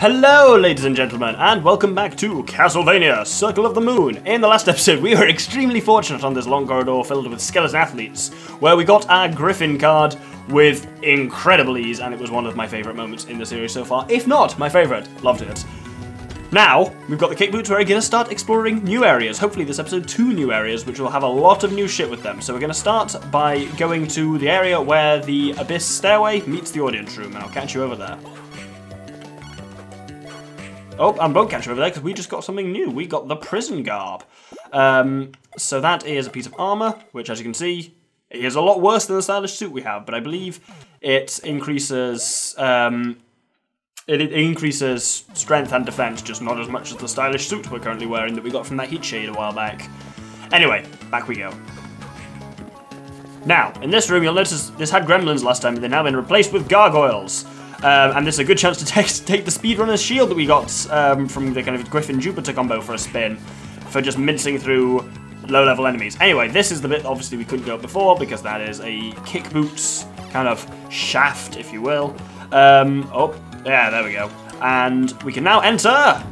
Hello, ladies and gentlemen, and welcome back to Castlevania, Circle of the Moon. In the last episode, we were extremely fortunate on this long corridor filled with skeleton athletes, where we got our Griffin card with incredible ease, and it was one of my favourite moments in the series so far, if not my favourite. Loved it. Now, we've got the kick boots where we're going to start exploring new areas. Hopefully this episode, 2 new areas, which will have a lot of new shit with them. So we're going to start by going to the area where the Abyss Stairway meets the audience room, and I'll catch you over there. Oh, I won't catch you over there because we just got something new. We got the prison garb. So that is a piece of armor, which as you can see, is a lot worse than the stylish suit we have, but I believe it increases increases strength and defense, just not as much as the stylish suit we're currently wearing that we got from that heat shade a while back. Anyway, back we go. Now, in this room, you'll notice this had gremlins last time, but they've now been replaced with gargoyles. And this is a good chance to take the speedrunner's shield that we got from the kind of Griffin Jupiter combo for a spin, for just mincing through low-level enemies. Anyway, this is the bit, obviously, we couldn't go up before, because that is a kick boots kind of shaft, if you will. Oh, yeah, there we go. And we can now enter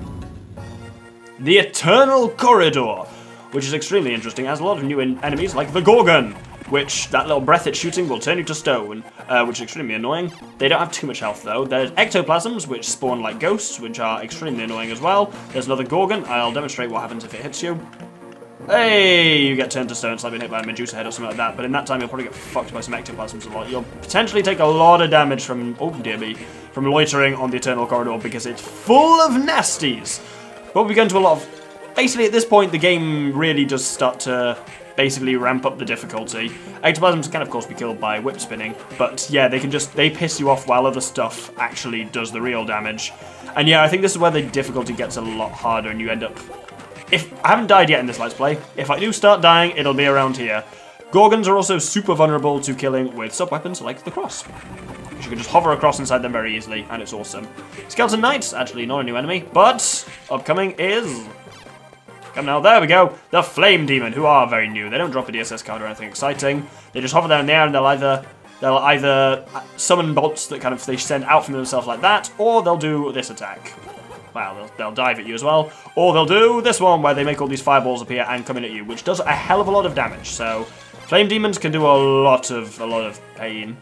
the Eternal Corridor, which is extremely interesting. It has a lot of new enemies, like the Gorgon, which that little breath it's shooting will turn you to stone, which is extremely annoying. They don't have too much health though. There's ectoplasms, which spawn like ghosts, which are extremely annoying as well. There's another Gorgon. I'll demonstrate what happens if it hits you. Hey, you get turned to stone. It's like being hit by a Medusa head or something like that, but in that time you'll probably get fucked by some ectoplasms a lot. You'll potentially take a lot of damage from, oh dear me, from loitering on the Eternal Corridor because it's full of nasties. But we go into a lot of... Basically, at this point, the game really does start to basically ramp up the difficulty. Ectoplasms can, of course, be killed by whip spinning, but yeah, they piss you off while other stuff actually does the real damage. And yeah, I think this is where the difficulty gets a lot harder and you end up... I haven't died yet in this Let's Play. If I do start dying, it'll be around here. Gorgons are also super vulnerable to killing with sub-weapons like the cross. You can just hover across inside them very easily, and it's awesome. Skeleton Knights, actually not a new enemy, but upcoming is... Come now, there we go. The Flame Demon, who are very new. They don't drop a DSS card or anything exciting. They just hover there in the air, and they'll either summon bolts that kind of they send out from themselves like that, or they'll do this attack. Well, they'll dive at you as well, or they'll do this one where they make all these fireballs appear and come in at you, which does a hell of a lot of damage. So, Flame Demons can do a lot of pain.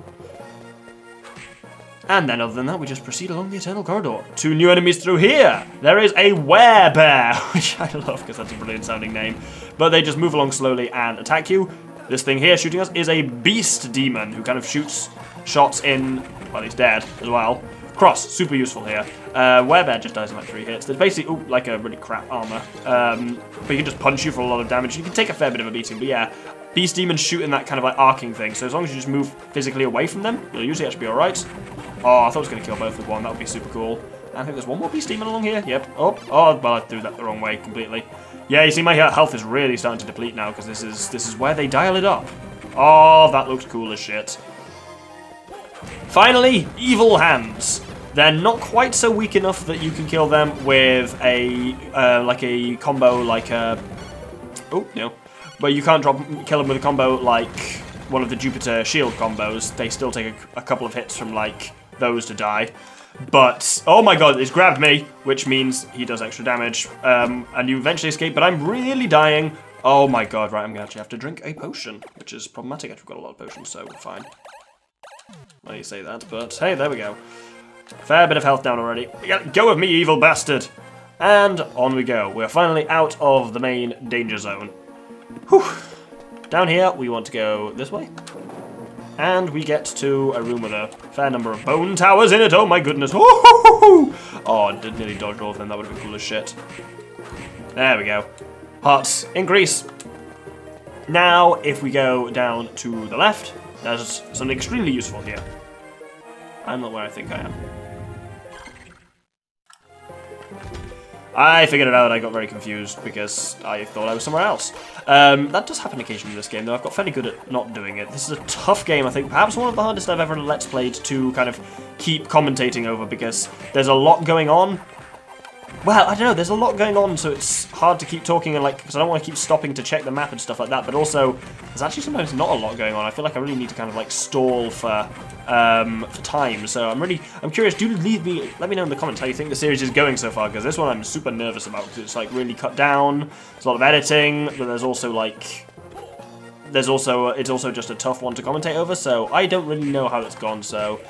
And then, other than that, we just proceed along the Eternal Corridor. 2 new enemies through here. There is a Werebear, which I love because that's a brilliant sounding name. But they just move along slowly and attack you. This thing here shooting us is a Beast Demon, who kind of shoots shots in... Well, he's dead as well. Cross, super useful here. Werebear just dies in like 3 hits. There's basically, ooh, like a really crap armor. But he can just punch you for a lot of damage. You can take a fair bit of a beating, but yeah. Beast Demons shoot in that kind of like arcing thing, so as long as you just move physically away from them, you'll usually actually be alright. Oh, I thought I was going to kill both with one. That would be super cool. And I think there's one more Beast Demon along here. Yep. Oh, well, I threw that the wrong way completely. Yeah, you see my health is really starting to deplete now because this is where they dial it up. Oh, that looks cool as shit. Finally, Evil Hands. They're not quite so weak enough that you can kill them with a like a combo like a... Oh, no. But you can't kill them with a combo like one of the Jupiter shield combos. They still take a couple of hits from like those to die. But, oh my god, it's grabbed me, which means he does extra damage. And you eventually escape, but I'm really dying. Oh my god, right, I'm gonna actually have to drink a potion, which is problematic. I've got a lot of potions, so we're fine. Well, you say that, but hey, there we go. Fair bit of health down already. Go with me, evil bastard! And on we go. We're finally out of the main danger zone. Whew. Down here, we want to go this way. And we get to a room with a fair number of bone towers in it. Oh my goodness. Oh, I nearly dodged all of them. That would have been cool as shit. There we go. Hearts increase. Now, if we go down to the left, there's something extremely useful here. I'm not where I think I am. I figured it out. I got very confused because I thought I was somewhere else. That does happen occasionally in this game, though. I've got fairly good at not doing it. This is a tough game, I think. Perhaps one of the hardest I've ever Let's Played to kind of keep commentating over because there's a lot going on. well, I don't know, there's a lot going on, so it's hard to keep talking and, like, because I don't want to keep stopping to check the map and stuff like that, but also, there's actually sometimes not a lot going on. I feel like I really need to kind of, like, stall for time, so I'm curious. Let me know in the comments how you think the series is going so far, because this one I'm super nervous about, because it's, like, really cut down, there's a lot of editing, but there's also, like, it's also just a tough one to commentate over, so I don't really know how it's gone, so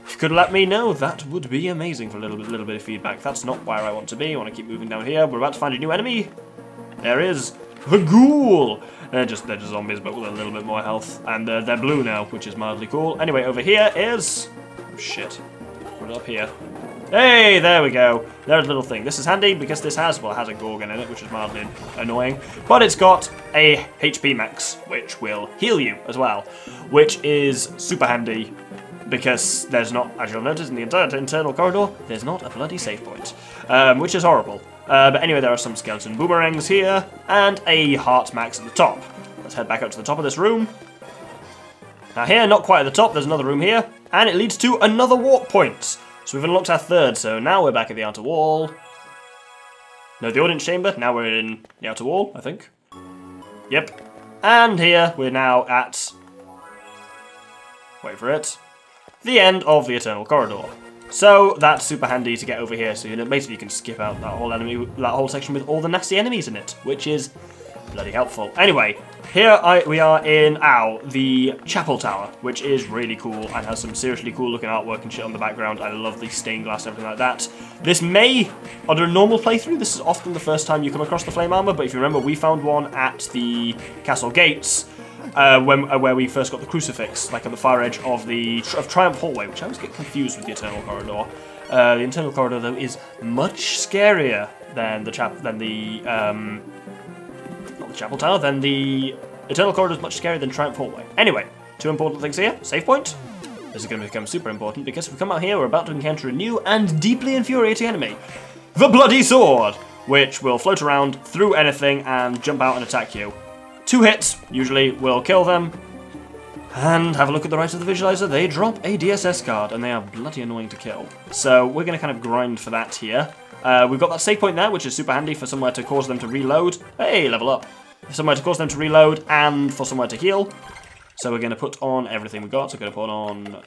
if you could let me know, that would be amazing for a little bit of feedback. That's not where I want to be. I want to keep moving down here. We're about to find a new enemy. There is the ghoul. They're just zombies, but with a little bit more health, and they're blue now, which is mildly cool. Anyway, over here is... oh, shit. Put it up here. Hey, there we go. There's a little thing. This is handy because this has a Gorgon in it, which is mildly annoying. But it's got a HP max, which will heal you as well, which is super handy because there's not, as you'll notice in the entire internal corridor, there's not a bloody save point, which is horrible. But anyway, there are some skeleton boomerangs here and a heart max at the top. Let's head back up to the top of this room. Now here, not quite at the top, there's another room here, and it leads to another warp point. So we've unlocked our third, so now we're back at the outer wall. No, the audience chamber, now we're in the outer wall, I think. Yep. And here, we're now at... wait for it. The end of the Eternal Corridor. So that's super handy to get over here, so basically you can skip out that whole section with all the nasty enemies in it, which is bloody helpful. Anyway, here we are in, the Chapel Tower, which is really cool and has some seriously cool looking artwork and shit on the background. I love the stained glass and everything like that. This may, under a normal playthrough, this is often the first time you come across the flame armor, but if you remember, we found one at the castle gates, where we first got the crucifix, like on the far edge of the Triumph Hallway, which I always get confused with the Eternal Corridor. The Internal Corridor, though, is much scarier than the Chapel Tower, then the Eternal Corridor is much scarier than Triumph Hallway. Anyway, two important things here. Save point. This is going to become super important because if we come out here, we're about to encounter a new and deeply infuriating enemy. The Bloody Sword, which will float around through anything and jump out and attack you. 2 hits, usually, will kill them. And have a look at the right of the visualizer. They drop a DSS card, and they are bloody annoying to kill. So we're going to kind of grind for that here. We've got that save point there, which is super handy for somewhere to cause them to reload. Hey, level up. Somewhere to cause them to reload and for somewhere to heal. So we're going to put on everything we got. So we're going to put on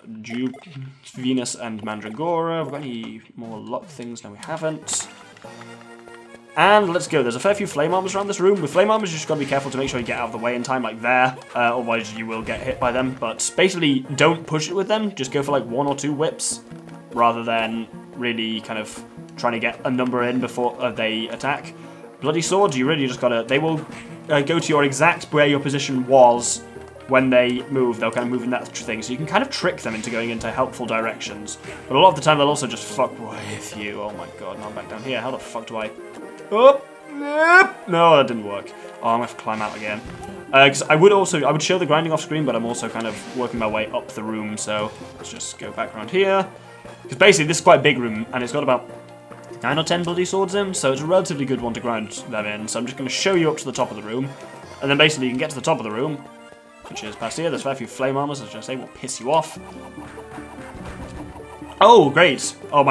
Venus and Mandragora. Have we got any more luck things? No, we haven't. And let's go. There's a fair few flame armors around this room. With flame armors, you just got to be careful to make sure you get out of the way in time, like there. Otherwise, you will get hit by them. But basically, don't push it with them. Just go for like 1 or 2 whips, rather than really kind of trying to get a number in before they attack. Bloody Swords, you really just got to... they will go to your exact where your position was when they move. They'll kind of move in that thing. So you can kind of trick them into going into helpful directions. But a lot of the time, they'll also just fuck with you. Oh my god, now I'm back down here. How the fuck do I... oh, no, that didn't work. Oh, I'm going to have to climb out again. Because I would show the grinding off screen, but I'm also kind of working my way up the room. So let's just go back around here. Because basically, this is quite a big room, and it's got about 9 or 10 bloody swords in, so it's a relatively good one to grind them in. So I'm just going to show you up to the top of the room, and then basically you can get to the top of the room, which is past here. There's a fair few flame armors, as I say, will piss you off. Oh, great! Oh,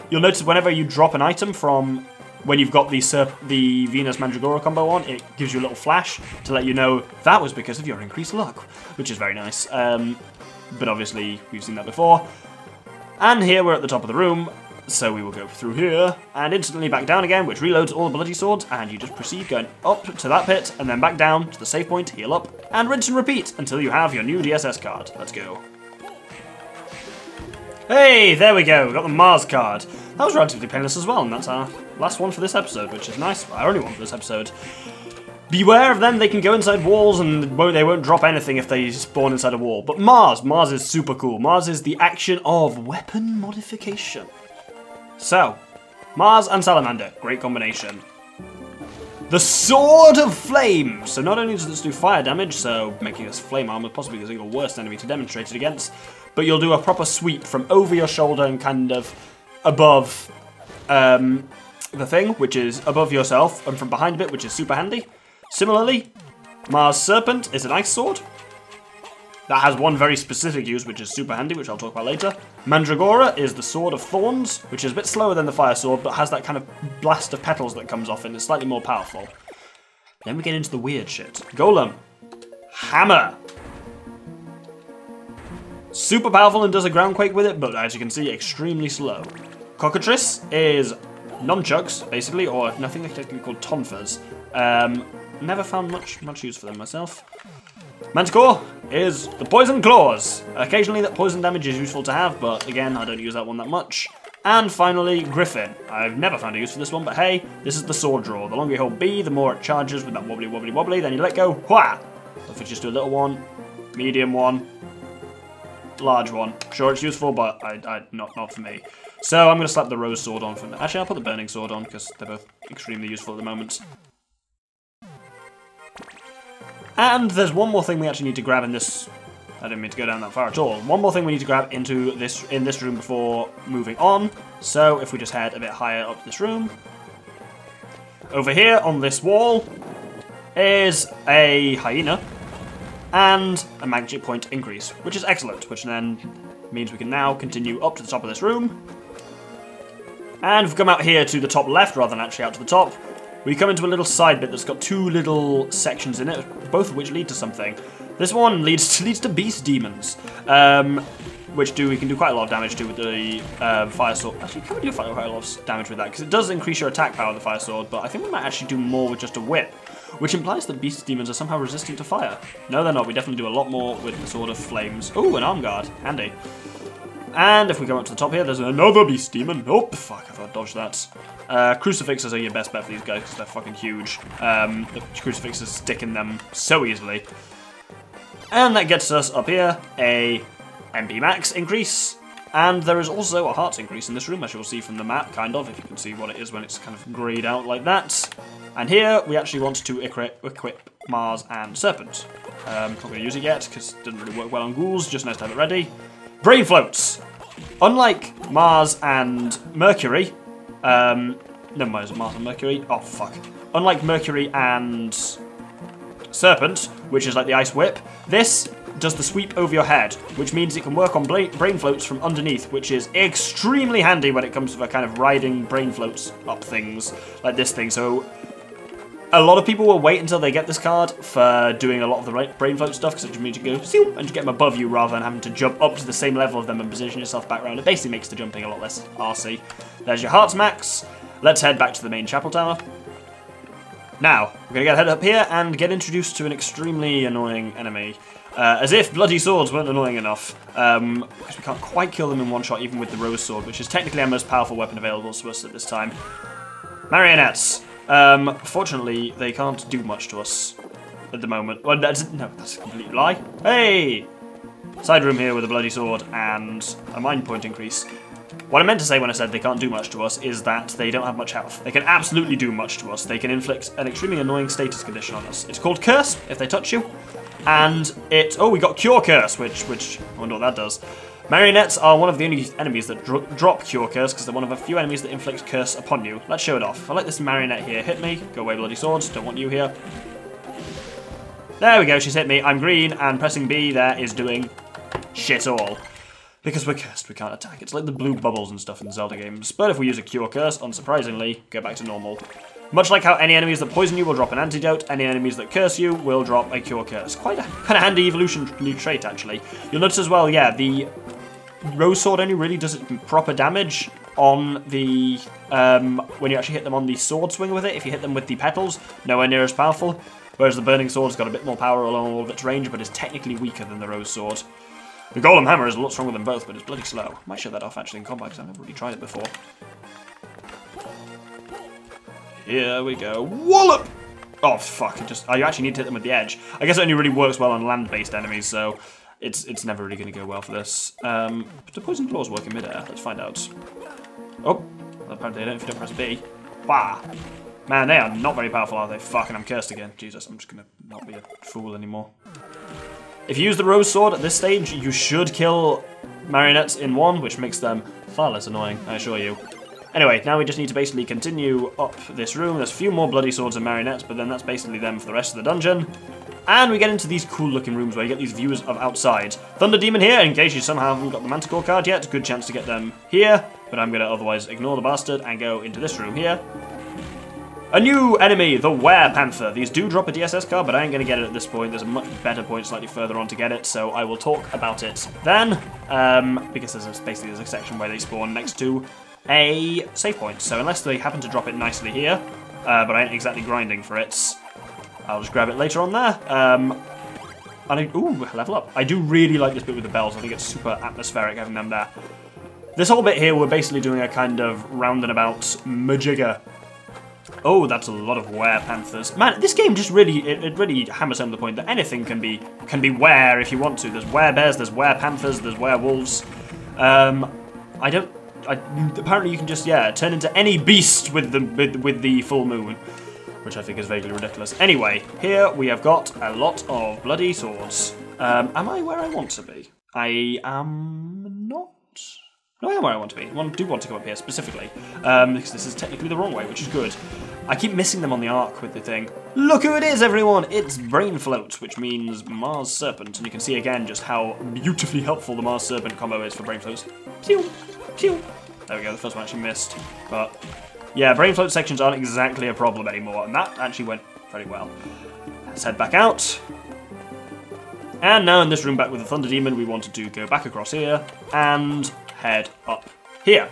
you'll notice whenever you drop an item from when you've got the Venus Mandragora combo on, it gives you a little flash to let you know that was because of your increased luck, which is very nice. But obviously, we've seen that before. And here we're at the top of the room. So we will go through here, and instantly back down again, which reloads all the bloody swords, and you just proceed going up to that pit, and then back down to the save point, heal up, and rinse and repeat until you have your new DSS card. Let's go. Hey, there we go, we got the Mars card. That was relatively painless as well, and that's our last one for this episode, which is nice. Our only one for this episode. Beware of them, they can go inside walls, and they won't drop anything if they spawn inside a wall. But Mars is super cool. Mars is the action of weapon modification. So, Mars and Salamander, great combination. The Sword of Flame! So not only does this do fire damage, so making us flame armor possibly the single worst enemy to demonstrate it against, but you'll do a proper sweep from over your shoulder and kind of above the thing, which is above yourself, and from behind a bit, which is super handy. Similarly, Mars Serpent is an ice sword, That has one very specific use, which is super handy, which I'll talk about later. Mandragora is the Sword of Thorns, which is a bit slower than the Fire Sword, but has that kind of blast of petals that comes off and it's slightly more powerful. Then we get into the weird shit. Golem. Hammer. Super powerful and does a ground quake with it, but as you can see, extremely slow. Cockatrice is nunchucks, basically, or nothing technically called tonfas. Never found much use for them myself. Manticore is the Poison Claws. Occasionally that poison damage is useful to have, but again, I don't use that one that much. And finally, Griffin. I've never found a use for this one, but hey, this is the sword draw. The longer you hold B, the more it charges with that wobbly, wobbly, wobbly. Then you let go, wha! So if you just do a little one, medium one, large one. Sure, it's useful, but not for me. So I'm going to slap the Rose Sword on for me. Actually, I'll put the Burning Sword on, because they're both extremely useful at the moment. And there's one more thing we actually need to grab in this. I didn't mean to go down that far at all. One more thing we need to grab in this room before moving on. So if we just head a bit higher up this room. Over here on this wall is a hyena and a magic point increase, which is excellent, which then means we can now continue up to the top of this room. And if we come out here to the top left rather than actually out to the top, we come into a little side bit that's got two little sections in it, both of which lead to something. This one leads to beast demons, which we can do quite a lot of damage to with the fire sword. Actually, can we do quite a lot of damage with that? Because it does increase your attack power with the fire sword, but I think we might actually do more with just a whip, which implies that beast demons are somehow resistant to fire. No, they're not. We definitely do a lot more with the Sword of Flames. Ooh, an arm guard. Handy. And if we go up to the top here, there's another beast demon. Oh, fuck, I thought I dodged that. Crucifixes are your best bet for these guys because they're fucking huge. The crucifixes stick in them so easily. And that gets us up here a MP max increase. And there is also a hearts increase in this room, as you'll see from the map, kind of, if you can see what it is when it's kind of grayed out like that. And here, we actually want to equip Mars and Serpent. Not going to use it yet, because it doesn't really work well on ghouls, just nice to have it ready. Brain Floats! Unlike Mars and Mercury, never mind, is it Mars and Mercury? Oh, fuck. Unlike Mercury and Serpent, which is like the Ice Whip, this does the sweep over your head, which means it can work on brain floats from underneath, which is extremely handy when it comes to kind of riding brain floats up things, like this thing. So a lot of people will wait until they get this card for doing a lot of the brain float stuff, because it just means you go and just get them above you rather than having to jump up to the same level of them and position yourself back around. It basically makes the jumping a lot less arsey. There's your hearts max. Let's head back to the main chapel tower. Now, we're going to head up here and get introduced to an extremely annoying enemy. As if bloody swords weren't annoying enough, because we can't quite kill them in one shot even with the Rose Sword, which is technically our most powerful weapon available to us at this time. Marionettes. Fortunately, they can't do much to us at the moment. Well, that's a complete lie. Hey! Side room here with a bloody sword and a mind point increase. What I meant to say when I said they can't do much to us is that they don't have much health. They can absolutely do much to us. They can inflict an extremely annoying status condition on us. It's called Curse, if they touch you. And oh, we got Cure Curse, which I wonder what that does. Marionettes are one of the only enemies that drop Cure Curse, because they're one of a few enemies that inflict Curse upon you. Let's show it off. I'll let this marionette here hit me. Go away, bloody swords. Don't want you here. There we go, she's hit me. I'm green, and pressing B there is doing shit all. Because we're cursed, we can't attack. It's like the blue bubbles and stuff in the Zelda games. But if we use a Cure Curse, unsurprisingly, go back to normal. Much like how any enemies that poison you will drop an antidote, any enemies that curse you will drop a Cure Curse. Quite a kind of handy evolutionary trait, actually. You'll notice as well, yeah, the Rose Sword only really does proper damage on the, when you actually hit them on the sword swing with it. If you hit them with the petals, nowhere near as powerful. Whereas the Burning Sword's got a bit more power along all of its range, but is technically weaker than the Rose Sword. The Golem Hammer is a lot stronger than both, but it's bloody slow. Might show that off actually in combat, because I've never really tried it before. Here we go. Wallop! Oh, fuck. You actually need to hit them with the edge. I guess it only really works well on land-based enemies, so it's never really going to go well for this. But do Poison Claws work in midair? Let's find out. Oh, well, apparently they don't if you don't press B. Bah! Man, they are not very powerful, are they? Fucking, I'm cursed again. Jesus, I'm just going to not be a fool anymore. If you use the Rose Sword at this stage, you should kill marionettes in one, which makes them far less annoying, I assure you. Anyway, now we just need to basically continue up this room. There's a few more bloody swords and marionettes, but then that's basically them for the rest of the dungeon. And we get into these cool looking rooms where you get these views of outside. Thunder Demon here, in case you somehow haven't got the Mandragora card yet. Good chance to get them here, but I'm going to otherwise ignore the bastard and go into this room here. A new enemy, the Were-Panther. These do drop a DSS card, but I ain't going to get it at this point. There's a much better point slightly further on to get it, so I will talk about it then, because there's a section where they spawn next to a save point. So unless they happen to drop it nicely here, but I ain't exactly grinding for it, I'll just grab it later on there. Ooh, level up. I do really like this bit with the bells. I think it's super atmospheric having them there. This whole bit here, we're basically doing a kind of roundabout majigger. Oh, that's a lot of Were-Panthers. Man, this game just really, it really hammers home the point that anything can be were if you want to. There's Were-Bears, there's Were-Panthers, there's Werewolves. Apparently you can just, yeah, turn into any beast with the full moon, which I think is vaguely ridiculous. Anyway, here we have got a lot of bloody swords. Am I where I want to be? I am not. No, I am where I want to be. I do want to go up here specifically, because this is technically the wrong way, which is good. I keep missing them on the arc with the thing. Look who it is, everyone! It's Brain Float, which means Mars Serpent, and you can see again just how beautifully helpful the Mars Serpent combo is for Brain Floats. Pew! Pew! There we go, the first one actually missed. But yeah, Brain Float sections aren't exactly a problem anymore, and that actually went very well. Let's head back out. And now in this room back with the Thunder Demon, we wanted to go back across here and head up here.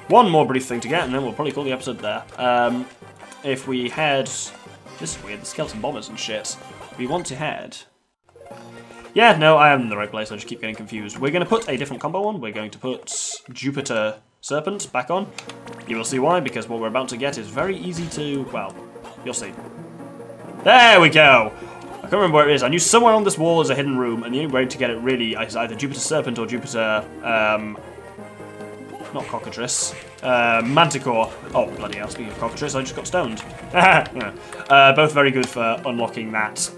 One more brief thing to get, and then we'll probably call the episode there. If we head... This is weird, the skeleton bombers and shit. We want to head... Yeah, no, I am in the right place, I just keep getting confused. We're going to put a different combo on. We're going to put Jupiter Serpent back on. You will see why, because what we're about to get is very easy to... Well, you'll see. There we go! I can't remember where it is. I knew somewhere on this wall is a hidden room, and the only way to get it really is either Jupiter Serpent or Jupiter... not Cockatrice. Manticore. Oh, bloody hell, speaking of Cockatrice, I just got stoned. Yeah. Both very good for unlocking that,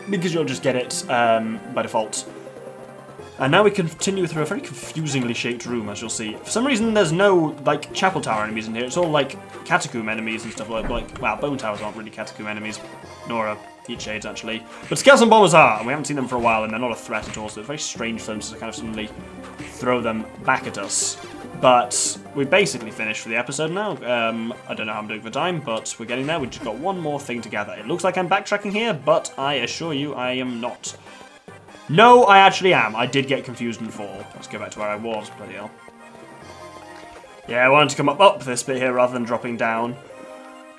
because you'll just get it by default. And now we continue through a very confusingly shaped room, as you'll see. For some reason, there's no, like, Chapel Tower enemies in here. It's all, like, Catacomb enemies and stuff like wow, Bone Towers aren't really Catacomb enemies. Nor Heat Shades, actually. But Skeleton Bombers are, and we haven't seen them for a while, and they're not a threat at all, so it's very strange for them to kind of suddenly throw them back at us. But we've basically finished for the episode now. I don't know how I'm doing for time, but we're getting there. We've just got one more thing to gather. It looks like I'm backtracking here, but I assure you I am not. No, I actually am. I did get confused and fall. Let's go back to where I was, bloody hell. Yeah, I wanted to come up this bit here rather than dropping down,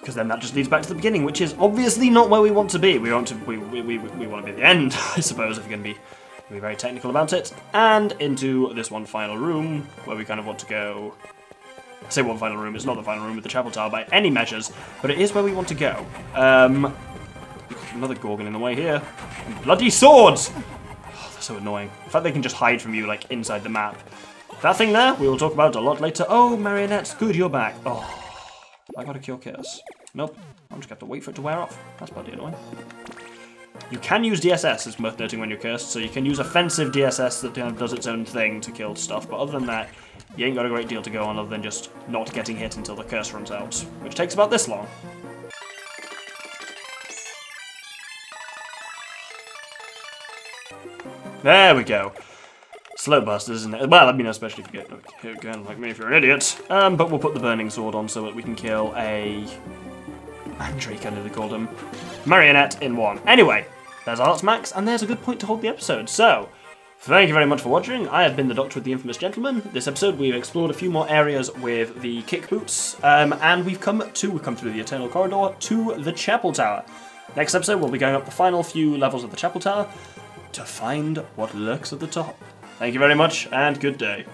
because then that just leads back to the beginning, which is obviously not where we want to be. We want to be at the end, I suppose, if you're going to be very technical about it, and into this one final room where we kind of want to go. I say one final room, it's not the final room with the Chapel Tower by any measures, but it is where we want to go. Another Gorgon in the way here. Bloody swords! Oh, they're so annoying. In fact, they can just hide from you, like, inside the map. That thing there, we will talk about a lot later. Oh, marionettes, good, you're back. Oh, I got a cure curse. Nope, I'm just going to have to wait for it to wear off. That's bloody annoying. You can use DSS, it's worth noting when you're cursed, so you can use offensive DSS that kind of does its own thing to kill stuff, but other than that, you ain't got a great deal to go on other than just not getting hit until the curse runs out, which takes about this long. There we go. Slow busters, isn't it? Well, I mean, especially if you get hit again like me if you're an idiot. But we'll put the burning sword on so that we can kill a... Mandrake, I nearly called him. Marionette in one. Anyway, there's Arts Max, and there's a good point to hold the episode. So, thank you very much for watching. I have been the Doctor with the Infamous Gentleman. This episode, we've explored a few more areas with the kick boots, and we've come through the Eternal Corridor to the Chapel Tower. Next episode, we'll be going up the final few levels of the Chapel Tower to find what lurks at the top. Thank you very much, and good day.